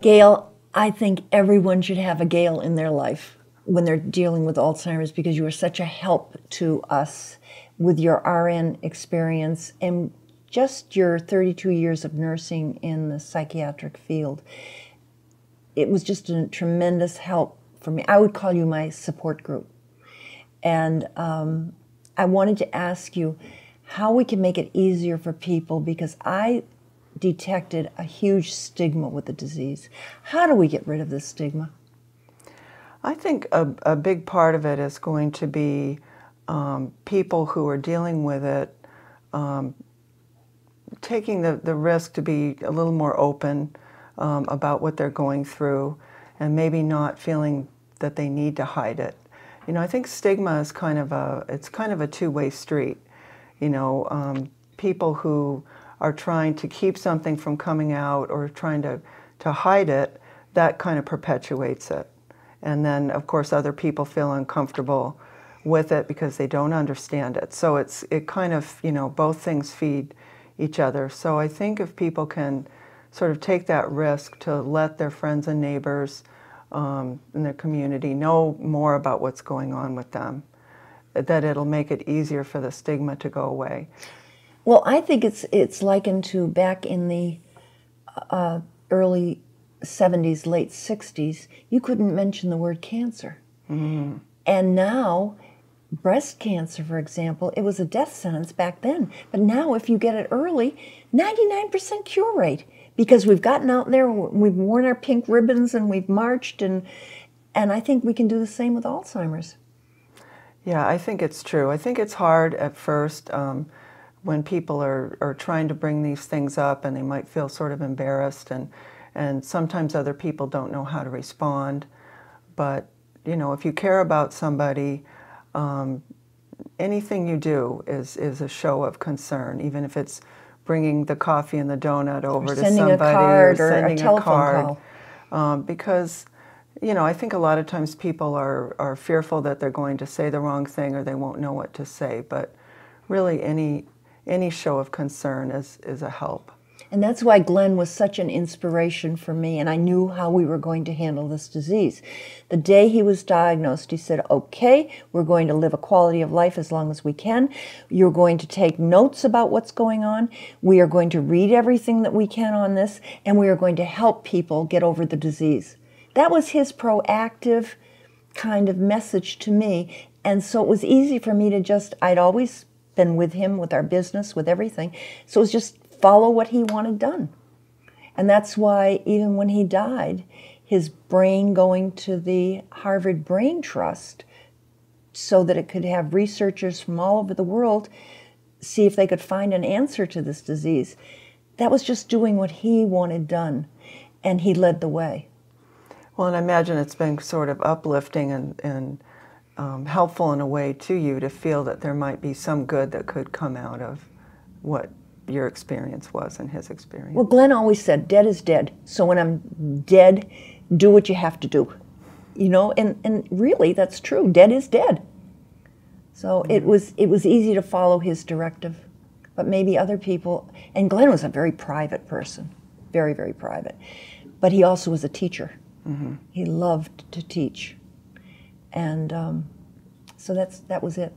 Gail, I think everyone should have a Gail in their life when they're dealing with Alzheimer's, because you are such a help to us with your RN experience and just your 32 years of nursing in the psychiatric field. It was just a tremendous help for me. I would call you my support group. And I wanted to ask you how we can make it easier for people, because I detected a huge stigma with the disease. How do we get rid of this stigma? I think a big part of it is going to be people who are dealing with it taking the risk to be a little more open about what they're going through, and maybe not feeling that they need to hide it. You know, I think stigma is kind of a two-way street. You know, people who are trying to keep something from coming out or trying to hide it, that kind of perpetuates it. And then, of course, other people feel uncomfortable with it because they don't understand it. So it kind of, you know, both things feed each other. So I think if people can sort of take that risk to let their friends and neighbors in their community know more about what's going on with them, that it'll make it easier for the stigma to go away. Well, I think it's likened to back in the early 70s, late 60s, you couldn't mention the word cancer. Mm-hmm. And now, breast cancer, for example, it was a death sentence back then. But now, if you get it early, 99% cure rate. Because we've gotten out there, we've worn our pink ribbons, and we've marched, and I think we can do the same with Alzheimer's. Yeah, I think it's true. I think it's hard at first when people are trying to bring these things up, and they might feel sort of embarrassed, and sometimes other people don't know how to respond. But, you know, if you care about somebody, anything you do is a show of concern, even if it's bringing the coffee and the donut over to somebody, sending a card or sending a telephone call. Because, you know, I think a lot of times people are fearful that they're going to say the wrong thing or they won't know what to say. But really, any show of concern is a help. And that's why Glenn was such an inspiration for me, and I knew how we were going to handle this disease. The day he was diagnosed, he said, okay, we're going to live a quality of life as long as we can. You're going to take notes about what's going on. We are going to read everything that we can on this, and we are going to help people get over the disease. That was his proactive kind of message to me, and so it was easy for me to I'd always been with him, with our business, with everything, so it was just follow what he wanted done. And that's why even when he died, his brain going to the Harvard Brain Trust so that it could have researchers from all over the world see if they could find an answer to this disease. That was just doing what he wanted done, and he led the way. Well, and I imagine it's been sort of uplifting and helpful in a way to you to feel that there might be some good that could come out of what your experience was and his experience. Well, Glenn always said, dead is dead. So when I'm dead, do what you have to do. You know, and really that's true. Dead is dead. So it was easy to follow his directive. But maybe other people, and Glenn was a very private person, very, very private. But he also was a teacher. Mm-hmm. He loved to teach. And so that was it.